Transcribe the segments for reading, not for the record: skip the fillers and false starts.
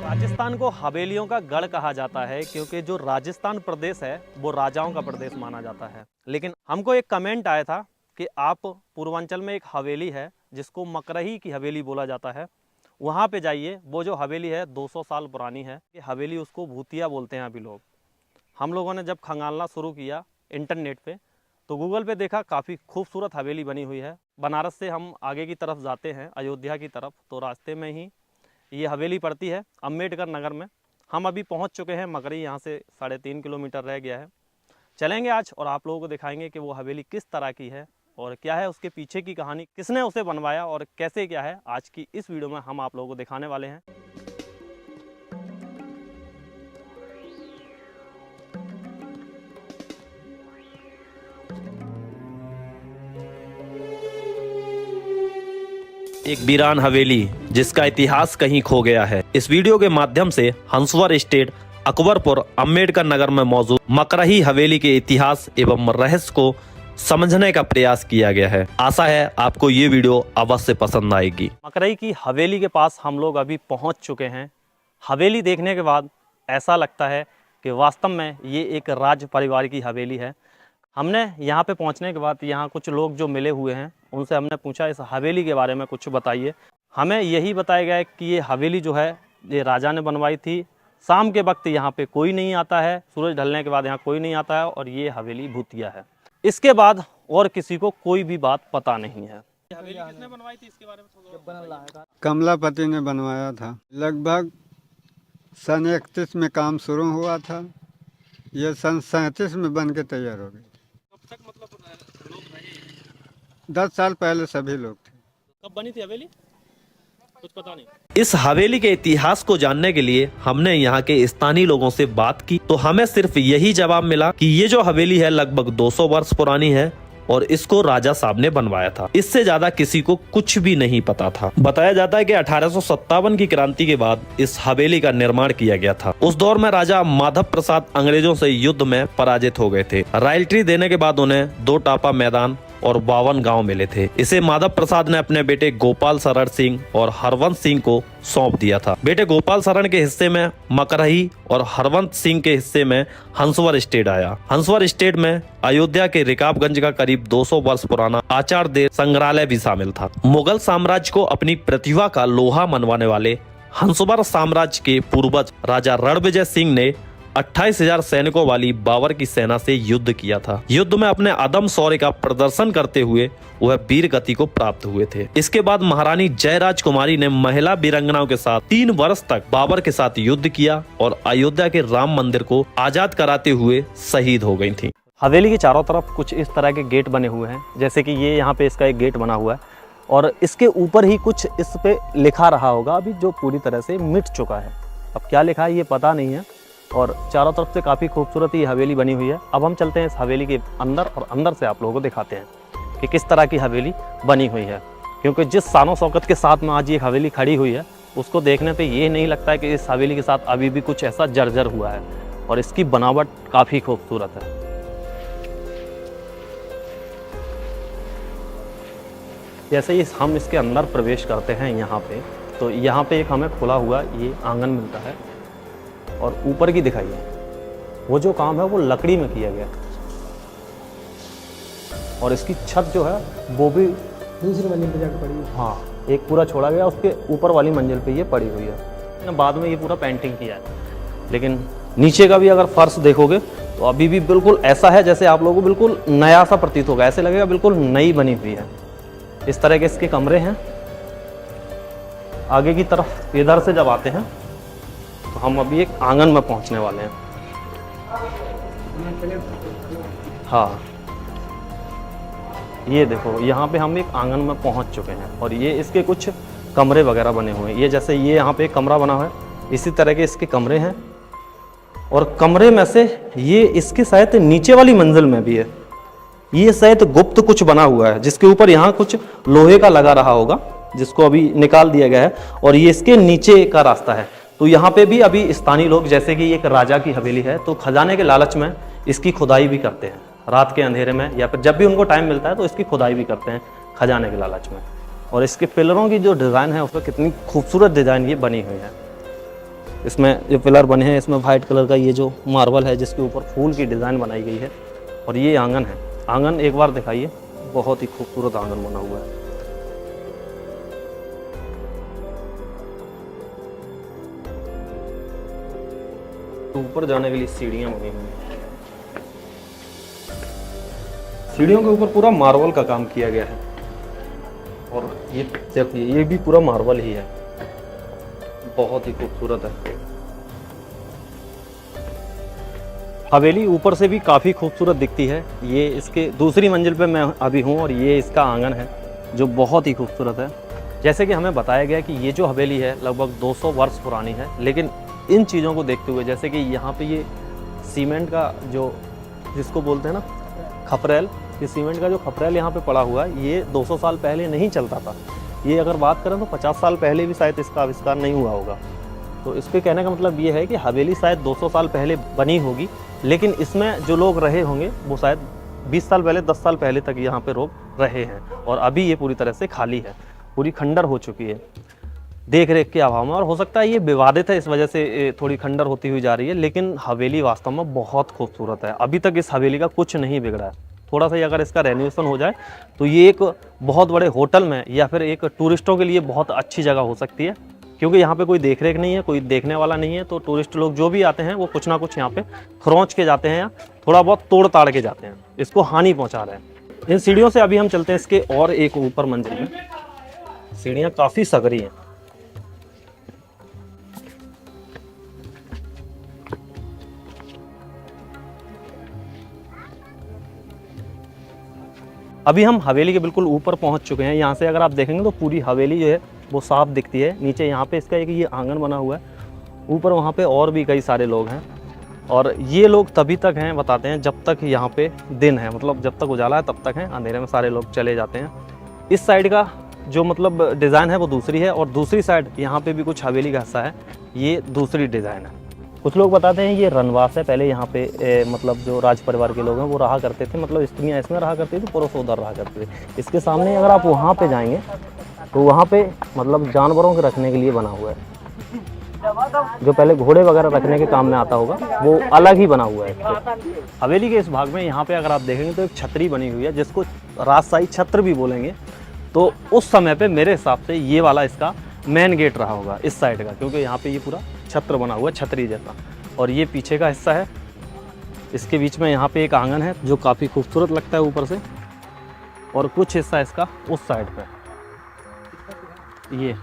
राजस्थान को हवेलियों का गढ़ कहा जाता है क्योंकि जो राजस्थान प्रदेश है वो राजाओं का प्रदेश माना जाता है। लेकिन हमको एक कमेंट आया था कि आप पूर्वांचल में एक हवेली है जिसको मकरही की हवेली बोला जाता है, वहाँ पे जाइए। वो जो हवेली है 200 साल पुरानी है। ये हवेली उसको भूतिया बोलते हैं अभी लोग। हम लोगों ने जब खंगालना शुरू किया इंटरनेट पे तो गूगल पे देखा काफ़ी खूबसूरत हवेली बनी हुई है। बनारस से हम आगे की तरफ जाते हैं अयोध्या की तरफ, तो रास्ते में ही ये हवेली पड़ती है अम्बेडकर नगर में। हम अभी पहुंच चुके हैं मकरही, यहाँ से 3.5 किलोमीटर रह गया है। चलेंगे आज और आप लोगों को दिखाएंगे कि वो हवेली किस तरह की है और क्या है उसके पीछे की कहानी, किसने उसे बनवाया और कैसे क्या है। आज की इस वीडियो में हम आप लोगों को दिखाने वाले हैं। एक वीरान हवेली जिसका इतिहास कहीं खो गया है। इस वीडियो के माध्यम से हंसवर स्टेट अकबरपुर अम्बेडकर नगर में मौजूद मकरही हवेली के इतिहास एवं रहस्य को समझने का प्रयास किया गया है। आशा है आपको ये वीडियो अवश्य पसंद आएगी। मकरही की हवेली के पास हम लोग अभी पहुंच चुके हैं। हवेली देखने के बाद ऐसा लगता है कि वास्तव में ये एक राज परिवार की हवेली है। हमने यहाँ पे पहुँचने के बाद यहाँ कुछ लोग जो मिले हुए हैं उनसे हमने पूछा इस हवेली के बारे में कुछ बताइए। हमें यही बताया गया है कि ये हवेली जो है ये राजा ने बनवाई थी। शाम के वक्त यहाँ पे कोई नहीं आता है, सूरज ढलने के बाद यहाँ कोई नहीं आता है और ये हवेली भूतिया है। इसके बाद और किसी को कोई भी बात पता नहीं है। हवेली किसने बनवाई थी इसके बारे में? कमलापति ने बनवाया था। लगभग सन 31 में काम शुरू हुआ था। ये सन 37 में बन के तैयार हो गई। कब तक मतलब लोग रहे? 10 साल पहले सभी लोग थे। कब बनी थी हवेली कुछ पता नहीं। इस हवेली के इतिहास को जानने के लिए हमने यहाँ के स्थानीय लोगों से बात की तो हमें सिर्फ यही जवाब मिला कि ये जो हवेली है लगभग 200 वर्ष पुरानी है और इसको राजा साहब ने बनवाया था। इससे ज्यादा किसी को कुछ भी नहीं पता था। बताया जाता है कि 1857 की क्रांति के बाद इस हवेली का निर्माण किया गया था। उस दौर में राजा माधव प्रसाद अंग्रेजों से युद्ध में पराजित हो गए थे। रॉयल्टी देने के बाद उन्हें 2 टापा मैदान और 52 गांव मिले थे। इसे माधव प्रसाद ने अपने बेटे गोपाल शरण सिंह और हरवंत सिंह को सौंप दिया था। बेटे गोपाल शरण के हिस्से में मकरही और हरवंत सिंह के हिस्से में हंसवर स्टेट आया। हंसवर स्टेट में अयोध्या के रिकाबगंज का करीब 200 वर्ष पुराना आचार देव संग्रहालय भी शामिल था। मुगल साम्राज्य को अपनी प्रतिभा का लोहा मनवाने वाले हंसवर साम्राज्य के पूर्वज राजा रणविजय सिंह ने 28,000 सैनिकों वाली बाबर की सेना से युद्ध किया था। युद्ध में अपने अदम्य शौर्य का प्रदर्शन करते हुए वह वीर गति को प्राप्त हुए थे। इसके बाद महारानी जयराज कुमारी ने महिला वीरांगनाओं के साथ 3 वर्ष तक बाबर के साथ युद्ध किया और अयोध्या के राम मंदिर को आजाद कराते हुए शहीद हो गई थी। हवेली के चारों तरफ कुछ इस तरह के गेट बने हुए हैं, जैसे कि ये यहाँ पे इसका एक गेट बना हुआ है और इसके ऊपर ही कुछ इस पे लिखा रहा होगा अभी जो पूरी तरह से मिट चुका है। अब क्या लिखा है ये पता नहीं है। और चारों तरफ से काफ़ी खूबसूरत ये हवेली बनी हुई है। अब हम चलते हैं इस हवेली के अंदर और अंदर से आप लोगों को दिखाते हैं कि किस तरह की हवेली बनी हुई है। क्योंकि जिस शानो शौकत के साथ में आज ये हवेली खड़ी हुई है उसको देखने पे ये नहीं लगता है कि इस हवेली के साथ अभी भी कुछ ऐसा जर्जर हुआ है और इसकी बनावट काफ़ी खूबसूरत है। जैसे ही हम इसके अंदर प्रवेश करते हैं यहाँ पे तो यहाँ पे एक हमें खुला हुआ ये आंगन मिलता है और ऊपर की दिखाइए वो जो काम है वो लकड़ी में किया गया और इसकी छत जो है वो भी दूसरी मंजिल पे जाकर पड़ी है। हाँ, एक पूरा छोड़ा गया, उसके ऊपर वाली मंजिल पे ये पड़ी हुई है। बाद में ये पूरा पेंटिंग किया है, लेकिन नीचे का भी अगर फर्श देखोगे तो अभी भी बिल्कुल ऐसा है जैसे आप लोगों को बिल्कुल नया सा प्रतीत होगा, ऐसे लगेगा बिल्कुल नई बनी हुई है। इस तरह के इसके कमरे हैं। आगे की तरफ इधर से जब आते हैं तो हम अभी एक आंगन में पहुंचने वाले हैं। हाँ, ये देखो यहाँ पे हम एक आंगन में पहुंच चुके हैं और ये इसके कुछ कमरे वगैरह बने हुए हैं। ये जैसे ये यहाँ पे एक कमरा बना हुआ है, इसी तरह के इसके कमरे हैं और कमरे में से ये इसके शायद नीचे वाली मंजिल में भी है। ये शायद गुप्त कुछ बना हुआ है जिसके ऊपर यहाँ कुछ लोहे का लगा रहा होगा जिसको अभी निकाल दिया गया है और ये इसके नीचे का रास्ता है। तो यहाँ पे भी अभी स्थानीय लोग, जैसे कि एक राजा की हवेली है तो खजाने के लालच में इसकी खुदाई भी करते हैं रात के अंधेरे में, या फिर जब भी उनको टाइम मिलता है तो इसकी खुदाई भी करते हैं खजाने के लालच में। और इसके पिलरों की जो डिज़ाइन है उसमें कितनी खूबसूरत डिज़ाइन ये बनी हुई है। इसमें जो पिलर बने हैं इसमें वाइट कलर का ये जो मार्बल है जिसके ऊपर फूल की डिज़ाइन बनाई गई है। और ये आंगन है, आंगन एक बार दिखाइए, बहुत ही खूबसूरत आंगन बना हुआ है। ऊपर जाने के लिए सीढ़ियां बनी हुई हैं। सीढ़ियों के ऊपर पूरा मार्बल का काम किया गया है। और ये देखिए, ये भी पूरा मार्बल ही है, बहुत ही खूबसूरत है। हवेली ऊपर से भी काफ़ी खूबसूरत दिखती है। ये इसके दूसरी मंजिल पे मैं अभी हूँ और ये इसका आंगन है जो बहुत ही खूबसूरत है। जैसे कि हमें बताया गया कि ये जो हवेली है लगभग 200 वर्ष पुरानी है, लेकिन इन चीज़ों को देखते हुए, जैसे कि यहाँ पे ये सीमेंट का जो जिसको बोलते हैं ना खपरेल, ये सीमेंट का जो खपरेल यहाँ पे पड़ा हुआ है ये 200 साल पहले नहीं चलता था। ये अगर बात करें तो 50 साल पहले भी शायद इसका आविष्कार नहीं हुआ होगा। तो इस पर कहने का मतलब ये है कि हवेली शायद 200 साल पहले बनी होगी, लेकिन इसमें जो लोग रहे होंगे वो शायद 20 साल पहले 10 साल पहले तक यहाँ पे लोग रहे हैं। और अभी ये पूरी तरह से खाली है, पूरी खंडर हो चुकी है देख रेख के अभाव में। और हो सकता है ये विवादित है, इस वजह से थोड़ी खंडर होती हुई जा रही है, लेकिन हवेली वास्तव में बहुत खूबसूरत है। अभी तक इस हवेली का कुछ नहीं बिगड़ा है। थोड़ा सा अगर इसका रेनोवेशन हो जाए तो ये एक बहुत बड़े होटल में या फिर एक टूरिस्टों के लिए बहुत अच्छी जगह हो सकती है, क्योंकि यहाँ पे कोई देख रेख नहीं है, कोई देखने वाला नहीं है। तो टूरिस्ट लोग जो भी आते हैं वो कुछ ना कुछ यहाँ पे खरोंच के जाते हैं या थोड़ा बहुत तोड़ ताड़ के जाते हैं, इसको हानि पहुँचा रहे हैं। इन सीढ़ियों से अभी हम चलते हैं इसके और एक ऊपर मंजिल में। सीढ़ियाँ काफ़ी सकरी हैं। अभी हम हवेली के बिल्कुल ऊपर पहुंच चुके हैं। यहाँ से अगर आप देखेंगे तो पूरी हवेली जो है वो साफ दिखती है। नीचे यहाँ पे इसका एक ये आंगन बना हुआ है, ऊपर वहाँ पे और भी कई सारे लोग हैं। और ये लोग तभी तक हैं बताते हैं जब तक यहाँ पे दिन है, मतलब जब तक उजाला है तब तक हैं, अंधेरे में सारे लोग चले जाते हैं। इस साइड का जो मतलब डिज़ाइन है वो दूसरी है, और दूसरी साइड यहाँ पे भी कुछ हवेली का हिस्सा है, ये दूसरी डिज़ाइन है। कुछ लोग बताते हैं ये रनवास है। पहले यहाँ पे मतलब जो राज परिवार के लोग हैं वो रहा करते थे, मतलब स्त्रियाँ इसमें रहा करती थी, पुरुष उधर रहा करते थे। इसके सामने अगर आप वहाँ पे जाएंगे तो वहाँ पे मतलब जानवरों के रखने के लिए बना हुआ है, जो पहले घोड़े वगैरह रखने के काम में आता होगा वो अलग ही बना हुआ है इसको। हवेली के इस भाग में यहाँ पे अगर आप देखेंगे तो एक छतरी बनी हुई है जिसको राजशाही छत्र भी बोलेंगे। तो उस समय पे मेरे हिसाब से ये वाला इसका मेन गेट रहा होगा इस साइड का, क्योंकि यहाँ पे ये पूरा छत्र बना हुआ है छतरी जैसा। और ये पीछे का हिस्सा है, इसके बीच में यहाँ पे एक आंगन है जो काफ़ी खूबसूरत लगता है ऊपर से, और कुछ हिस्सा इसका उस साइड पे। ये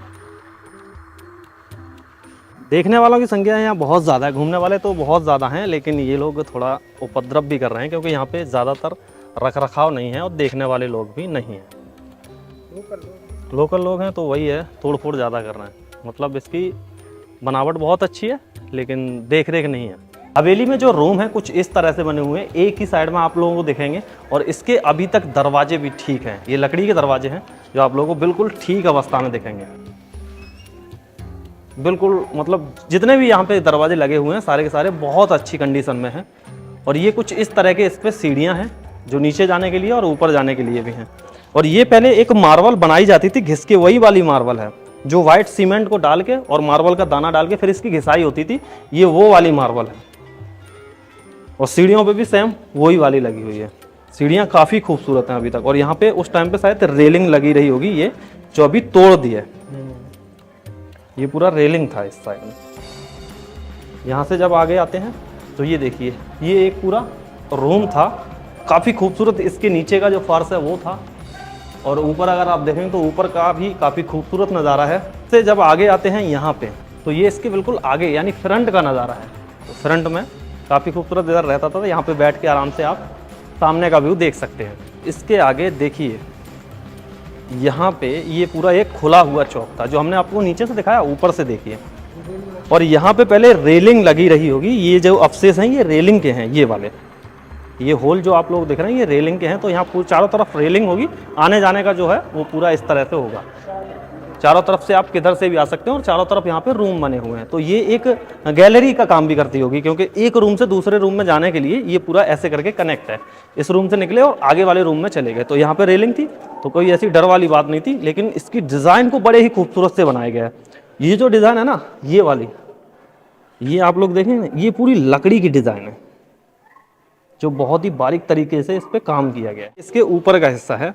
देखने वालों की संख्या यहाँ बहुत ज़्यादा है, घूमने वाले तो बहुत ज़्यादा हैं, लेकिन ये लोग थोड़ा उपद्रव भी कर रहे हैं क्योंकि यहाँ पे ज़्यादातर रख रखाव नहीं है और देखने वाले लोग भी नहीं हैं। लोकल लोग हैं तो वही है, तोड़ फोड़ ज़्यादा कर रहे हैं। मतलब इसकी बनावट बहुत अच्छी है लेकिन देख रेख नहीं है। हवेली में जो रूम है कुछ इस तरह से बने हुए हैं, एक ही साइड में आप लोगों को दिखेंगे, और इसके अभी तक दरवाजे भी ठीक हैं। ये लकड़ी के दरवाजे हैं जो आप लोगों को बिल्कुल ठीक अवस्था में दिखेंगे। बिल्कुल मतलब जितने भी यहाँ पे दरवाजे लगे हुए हैं सारे के सारे बहुत अच्छी कंडीशन में हैं। और ये कुछ इस तरह के इस पर सीढ़ियाँ हैं जो नीचे जाने के लिए और ऊपर जाने के लिए भी हैं। और ये पहले एक मार्बल बनाई जाती थी घिस के, वही वाली मार्बल है जो वाइट सीमेंट को डाल के और मार्बल का दाना डाल के फिर इसकी घिसाई होती थी, ये वो वाली मार्बल है। और सीढ़ियों पे भी सेम वही वाली लगी हुई है। सीढ़ियाँ काफ़ी खूबसूरत हैं अभी तक। और यहाँ पे उस टाइम पे शायद रेलिंग लगी रही होगी, ये जो अभी तोड़ दी है। ये पूरा रेलिंग था इस साइड में। यहाँ से जब आगे आते हैं तो ये देखिए, ये एक पूरा रूम था, काफ़ी खूबसूरत। इसके नीचे का जो फर्श है वो था, और ऊपर अगर आप देखें तो ऊपर का भी काफ़ी खूबसूरत नज़ारा है। से जब आगे आते हैं यहाँ पे तो ये इसके बिल्कुल आगे यानी फ्रंट का नज़ारा है। तो फ्रंट में काफ़ी खूबसूरत इधर रहता था, यहाँ पे बैठ के आराम से आप सामने का व्यू देख सकते हैं। इसके आगे देखिए, यहाँ पे ये पूरा एक खुला हुआ चौक था जो हमने आपको नीचे से दिखाया, ऊपर से देखिए। और यहाँ पे पहले रेलिंग लगी रही होगी, ये जो अवशेष हैं ये रेलिंग के हैं। ये वाले ये होल जो आप लोग देख रहे हैं ये रेलिंग के हैं। तो यहाँ पूरी चारों तरफ रेलिंग होगी, आने जाने का जो है वो पूरा इस तरह से होगा। चारों तरफ से आप किधर से भी आ सकते हैं और चारों तरफ यहाँ पे रूम बने हुए हैं। तो ये एक गैलरी का काम भी करती होगी, क्योंकि एक रूम से दूसरे रूम में जाने के लिए ये पूरा ऐसे करके कनेक्ट है। इस रूम से निकले और आगे वाले रूम में चले गए। तो यहाँ पे रेलिंग थी, तो कोई ऐसी डर वाली बात नहीं थी, लेकिन इसकी डिज़ाइन को बड़े ही खूबसूरत से बनाया गया है। ये जो डिज़ाइन है ना, ये वाली, ये आप लोग देखें, ये पूरी लकड़ी की डिज़ाइन है जो बहुत ही बारीक तरीके से इस पर काम किया गया है। इसके ऊपर का हिस्सा है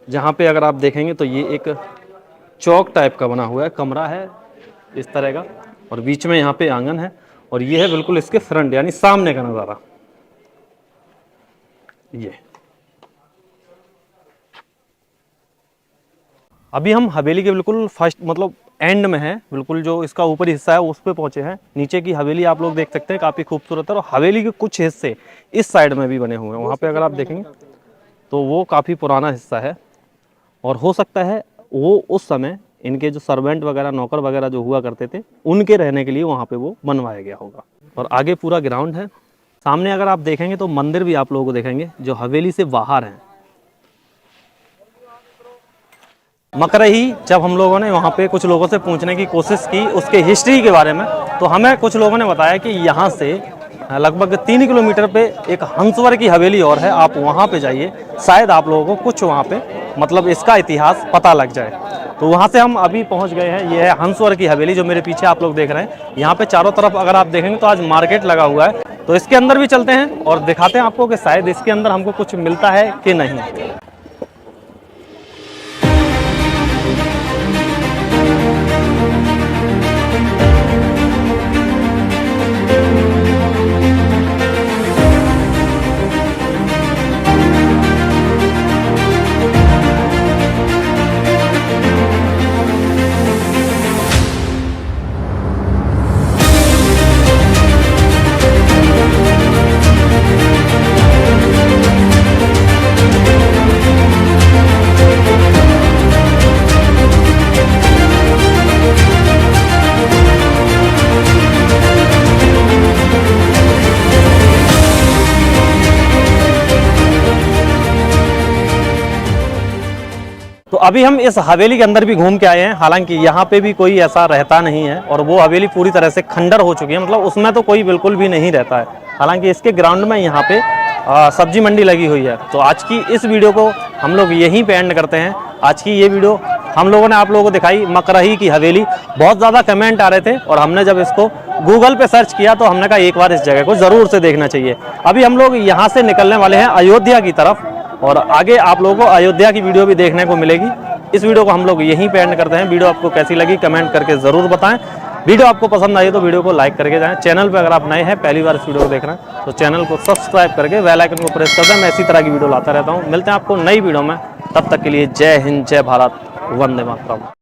जहाँ पे अगर आप देखेंगे तो ये एक चौक टाइप का बना हुआ है, कमरा है इस तरह का, और बीच में यहाँ पे आंगन है, और ये है बिल्कुल इसके फ्रंट यानी सामने का नज़ारा। ये अभी हम हवेली के बिल्कुल फर्स्ट मतलब एंड में है, बिल्कुल जो इसका ऊपरी हिस्सा है उस पे पहुंचे हैं। नीचे की हवेली आप लोग देख सकते हैं, काफ़ी खूबसूरत है। और हवेली के कुछ हिस्से इस साइड में भी बने हुए हैं, वहाँ पे अगर आप देखेंगे तो वो काफ़ी पुराना हिस्सा है, और हो सकता है वो उस समय इनके जो सर्वेंट वगैरह, नौकर वगैरह जो हुआ करते थे, उनके रहने के लिए वहाँ पे वो बनवाया गया होगा। और आगे पूरा ग्राउंड है। सामने अगर आप देखेंगे तो मंदिर भी आप लोगों को देखेंगे जो हवेली से बाहर हैं। मकरही जब हम लोगों ने वहाँ पे कुछ लोगों से पूछने की कोशिश की उसके हिस्ट्री के बारे में, तो हमें कुछ लोगों ने बताया कि यहाँ से लगभग 3 किलोमीटर पे एक हंसवर की हवेली और है, आप वहाँ पे जाइए, शायद आप लोगों को कुछ वहाँ पे मतलब इसका इतिहास पता लग जाए। तो वहाँ से हम अभी पहुँच गए हैं। ये है हंसवर की हवेली जो मेरे पीछे आप लोग देख रहे हैं। यहाँ पे चारों तरफ अगर आप देखेंगे तो आज मार्केट लगा हुआ है, तो इसके अंदर भी चलते हैं और दिखाते हैं आपको कि शायद इसके अंदर हमको कुछ मिलता है कि नहीं। तो अभी हम इस हवेली के अंदर भी घूम के आए हैं। हालांकि यहाँ पे भी कोई ऐसा रहता नहीं है, और वो हवेली पूरी तरह से खंडर हो चुकी है, मतलब उसमें तो कोई बिल्कुल भी नहीं रहता है। हालांकि इसके ग्राउंड में यहाँ पे सब्जी मंडी लगी हुई है। तो आज की इस वीडियो को हम लोग यहीं पे एंड करते हैं। आज की ये वीडियो हम लोगों ने आप लोगों को दिखाई मकरही की हवेली। बहुत ज़्यादा कमेंट आ रहे थे, और हमने जब इसको गूगल पे सर्च किया तो हमने कहा एक बार इस जगह को ज़रूर से देखना चाहिए। अभी हम लोग यहाँ से निकलने वाले हैं अयोध्या की तरफ, और आगे आप लोगों को अयोध्या की वीडियो भी देखने को मिलेगी। इस वीडियो को हम लोग यहीं पे एंड करते हैं। वीडियो आपको कैसी लगी कमेंट करके ज़रूर बताएं। वीडियो आपको पसंद आई तो वीडियो को लाइक करके जाएं। चैनल पे अगर आप नए हैं, पहली बार इस वीडियो को देख रहे हैं, तो चैनल को सब्सक्राइब करके बेल आइकन को प्रेस कर दें। मैं इसी तरह की वीडियो लाता रहता हूँ। मिलते हैं आपको नई वीडियो में, तब तक के लिए जय हिंद, जय भारत, वंदे मातरम।